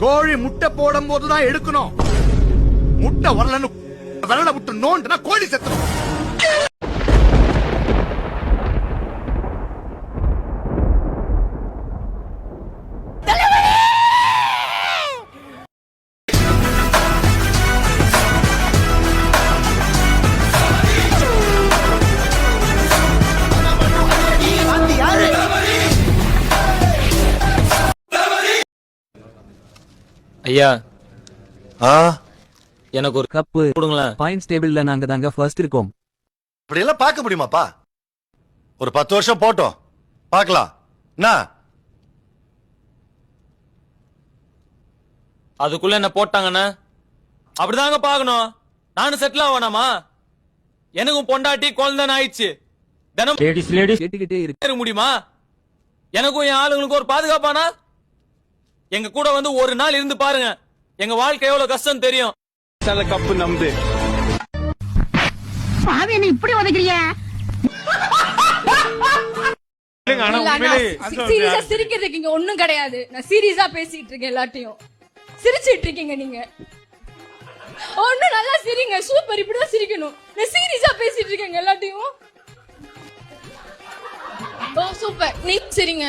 கோழி முட்டை போடும் போதுதான் எடுக்கணும். முட்டை வரலன்னு விரல விட்டு நோண்டுனா கோழி செத்துரும். ஐயா எனக்கு ஒரு கப்பு கொடுங்களேன். பாயிண்ட்ஸ் டேபிள்ல நாங்க தாங்க ஃபர்ஸ்ட் இருக்கோம். இப்படி எல்லாம் பார்க்க முடியுமாப்பா? ஒரு 10 வருஷம் போட்டோம் பார்க்கலாம். அதுக்குள்ள என்ன போட்டாங்கன்னு அப்படிதாங்க பாக்கணும். நானும் செட்டில் ஆவானாமா? எனக்கும் பொண்டாட்டி குழந்தை ஆயிடுச்சு. தினம் லேடிஸ் கேட்டுக்கிட்டே இருக்க முடியுமா? எனக்கும் என் ஆளுங்களுக்கு ஒரு பாதுகாப்பானா? எங்க கூட வந்து ஒரு நாள் இருந்து பாருங்க, எங்க வாழ்க்கை எவ்வளவு கஷ்டம் தெரியும். கப்பு நம்பு இப்படி உதைக்கிறீங்க. சீரியஸா சிரிக்கிறதுக்கு இங்க ஒண்ணும் கிடையாது. நான் சீரியஸா பேசிட்டு இருக்கேன். எல்லாத்தையும் சிரிச்சிட்டு இருக்கீங்க நீங்க. ஒண்ணு நல்லா சிரிங்க. சூப்பர், இப்படிதான் சிரிக்கணும். நான் சீரியஸா பேசிட்டு இருக்கேன் எல்லாத்தையும். ஓ சூப்பர், நீ சிரிங்க.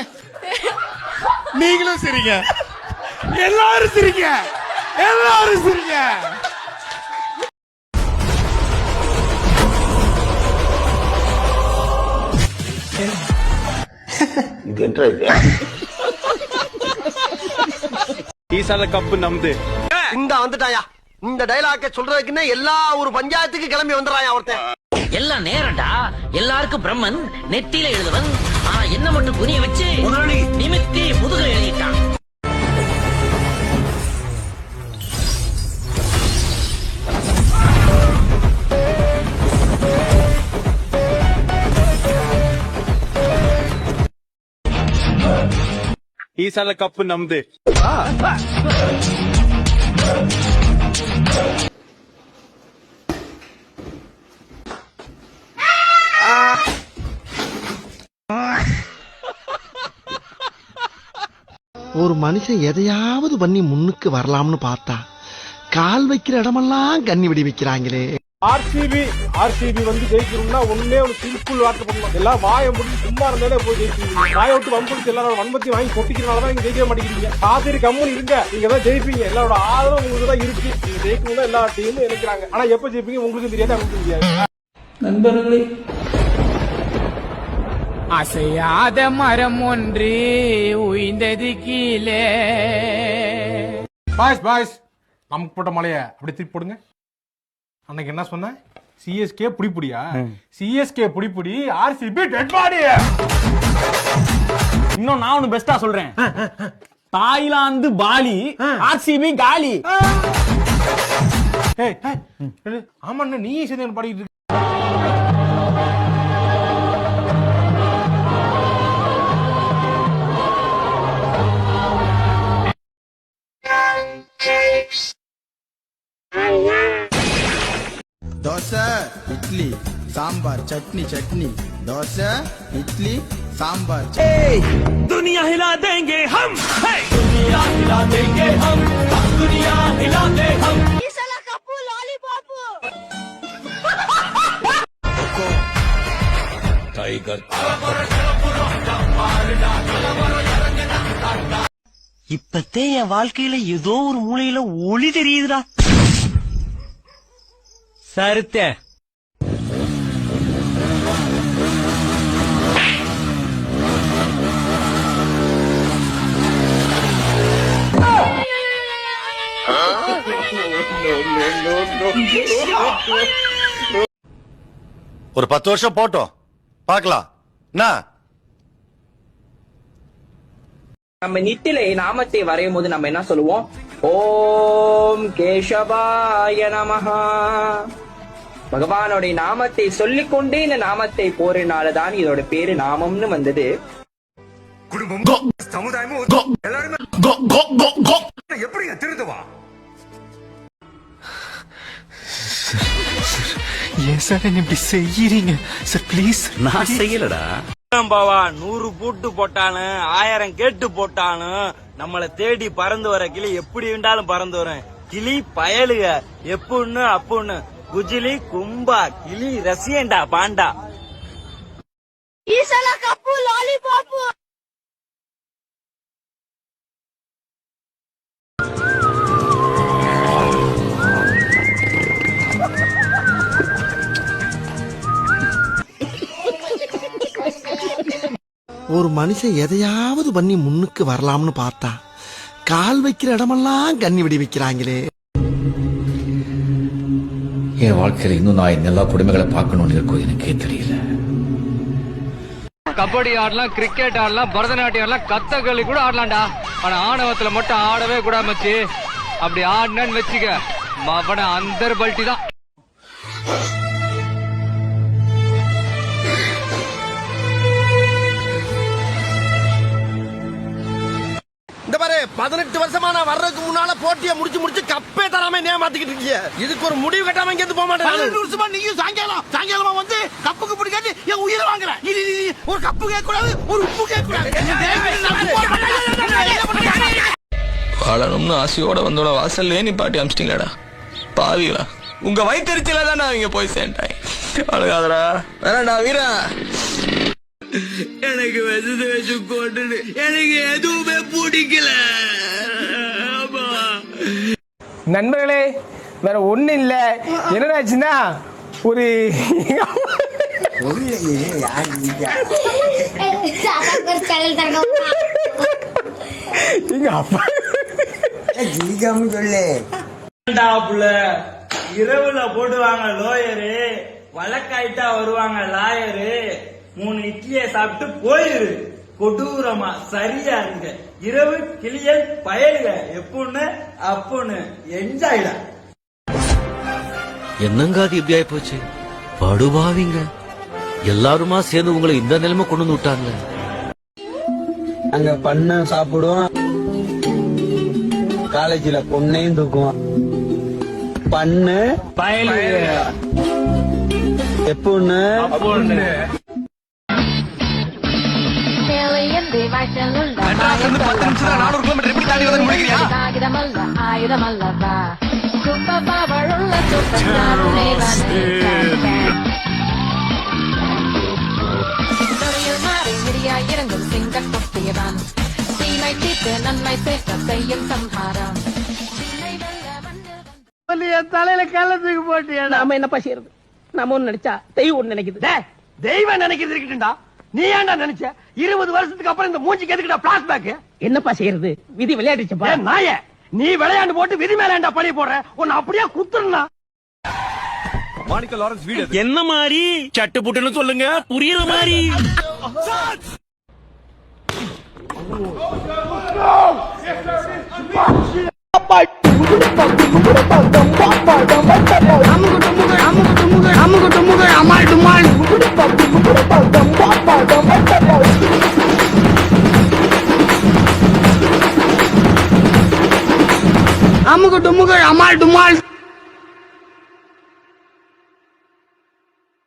நீங்களும் சிரிங்க. எல்லாரும் சிரிங்க. எல்லாரும் சிரிங்க. கப்பு நம்பு இந்த வந்துட்டாயா. இந்த டைலாக்க சொல்றதுக்குன்னு எல்லா ஒரு பஞ்சாயத்துக்கு கிளம்பி வந்துறாயா ஒருத்தன். எல்லாம் நேரண்டா. எல்லாருக்கும் பிரம்மன் நெத்தியில எழுதுவன். ஆனா என்ன மட்டும் புரிய வச்சு நிமித்தி முதுக எழுதிட்டான். கப்பு நம்பு ஒரு மனுஷன் எதையாவது பண்ணி முன்னுக்கு வரலாம்னு பார்த்தா கால் வைக்கிற இடமெல்லாம் கண்ணி விடி வைக்கிறாங்களே. ஆர்சிபி வந்து ஜெயிக்கணும்னா ஒன்னே ஒரு சிம்பிள் வார்த்தை பண்ணணும். எல்லாம் வாயை முடிஞ்சு சும்மா இருந்தாலே போய் ஜெயிப்பீங்க. வாயை விட்டு வம்புடிச்சு எல்லாரோட வன்பத்தி வாங்கி கொட்டிக்கிறனாலதான் நீங்க ஜெயிக்க மாட்டேங்கிறீங்க. காத்திரி கம்முன்னு இருங்க, நீங்க தான் ஜெயிப்பீங்க. எல்லாரோட ஆதரவு உங்களுக்கு தான் இருக்கு. நீங்க ஜெயிக்கணும் எல்லா டீமும் நினைக்கிறாங்க. ஆனா எப்ப ஜெயிப்பீங்க உங்களுக்கு தெரியாது, அவங்களுக்கு தெரியாது. நண்பர்களே, அசையாத மரம் ஒன்று உயிர்ந்தது கீழே. பாய்ஸ் நமக்கு போட்ட மலைய அப்படி திருப்பி போடுங்க. அன்னைக்கு என்ன சொன்ன? சிஎஸ்கே புடிப்புடியா? சிஎஸ்கே புடிப்புடி, ஆர்சிபி டெட் பாடி. இன்னும் நான் ஒன்னு பெஸ்டா சொல்றேன். தாய்லாந்து பாலி, ஆர்சிபி காலி. ஆமா, நீயே சேர்ந்து பாடிட்டு இருக்க. தோசை இட்லி சாம்பார் சட்னி தோசை இட்லி சாம்பார். दुनिया हिला देंगे हम, दुनिया हिला देंगे हम, दुनिया हिला दे हम. टाइगर இப்பத்தே என் வாழ்க்கையில ஏதோ ஒரு மூலையில ஒளி தெரியுதுடா. சருத்த ஒரு 10 வருஷம் போட்டோம் பார்க்கலாம். நம்ம நித்திலே நாமத்தை வரையும் போது நம்ம என்ன சொல்லுவோம்? ஓம் கேசவாய நமஹா. பகவானுடைய நாமத்தை சொல்லிக்கொண்டே இந்த நாமத்தை போறனாலதான் இதோட பேரு நாமம்னு வந்தது. குடும்பம் சமுதாயமும் எல்லாருமே எப்படிங்க திருந்துவா? ஏன் சார் என்ன இப்படி செய்யறீங்க சார் ப்ளீஸ்? நான் செய்யலடா. பாவா 100 பூட்டு போட்டாலும் 1000 கேட்டு போட்டாலும் நம்மள தேடி பறந்து வர கிளி எப்படி வேண்டாலும் பறந்து வரும். கிளி பயலுக எப்புன்னு அப்புன்னு குஜிலி கும்பா கிளி ரசியண்டா பாண்டா. ஈசல கப்பு லாலிபாப். ஒரு மனுஷன் எதையாவது பண்ணி முன்னுக்கு வரலாம்னு பார்த்தா கால் வைக்கிற இடமெல்லாம் கண்ணி விடி வைக்கிறாங்களே. என் வாழ்க்கையில இன்னும் நான் எல்லா குடும்பங்களை பார்க்கணும்னு இருக்கும் எனக்கே தெரியல. கபடி ஆடலாம், கிரிக்கெட் ஆடலாம், பரதநாட்டியம் ஆடலாம், கத்தகளி கூட ஆடலாம்டா. ஆனா ஆணவத்துல மட்டும் ஆடவே கூட மச்சி. அப்படி ஆடினு வச்சுக்க மவன அந்தர் பல்ட்டி தான். இந்த பாரு 18 வருஷமா நான் வர்றதுக்கு முன்னால போட்டியை முடிச்சு கப்பே தராம ஏமாத்திக்கிட்டு இருக்கீங்க. இதுக்கு ஒரு முடிவு கட்டாம இங்க போக மாட்டேன். 12 வருஷமா நீயும் சாயங்காலமா வந்து கப்புக்கு பிடிக்காது என் உயிரை வாங்குற. ஒரு கப்பு கேட்க கூடாது, ஒரு உப்பு கேட்க கூடாது. வாழணும்னு ஆசையோட வந்தோட வாசல்லே நீ பாட்டி அமிச்சிட்டீங்களாடா பாவிகளா. உங்க வயிற்றுல தான் நான் இங்க போய் சேர்ந்தேன். அழகாதரா வேறடா வீரா. எனக்கு வசதி வச்சு கொண்டு எனக்கு எதுவுமே பிடிக்கல. நண்பர்களே வேற ஒண்ணு இல்ல, என்னடாச்சுன்னா ஒரு எங்க அப்பா இரவுல போடுவாங்க லோயரு, வழக்காயிட்டா வருவாங்க லாயரு. 3 இட்லியை சாப்பிட்டு போயிரு. கொடூரமா சரியா இருங்க. இரவு கிளியல் பயலுக எப்புன்னு அப்புன்னு என்ஜாய்டா. என்னங்க அது இப்படி ஆயி போச்சு? படுபாவிங்க எல்லாருமா சேர்ந்து உங்களை இந்த நிலைமை கொண்டு வந்து விட்டாங்க. அங்க பண்ண சாப்பிடுவோம், காலேஜ்ல பொண்ணையும் தூக்குவோம். பண்ணு பயலுக எப்புன்னு அப்புன்னு தலையில கள்ளத்துக்கு போட்டியா? நாம என்னப்பா செய்யறது? நாம ஒண்ணு நினைச்சா தெய்வம் ஒண்ணு நினைக்குது. தெய்வம் நினைக்கிறது இருக்கட்டும்டா. நீ ஏன்டா நினைச்ச? 20 வருஷத்துக்கு அப்புறம் இந்த மூஞ்சிக்கு எதுக்குடா பிளாஷ்பேக்? என்னப்பா செய்யறது? விதி விளையாடுச்சுப்பா. நாயே, நீ விளையாண்டு போட்டு விதி மேல ஏன்டா பழி போடுற? உன்னை அப்படியே குத்துறா. மாணிக்க லாரன்ஸ் வீடு என்ன மாதிரி சட்டு புட்டுன்னு சொல்லுங்க, புரியுற மாதிரி. அமுகு டுமுகு அமால் டுமால்.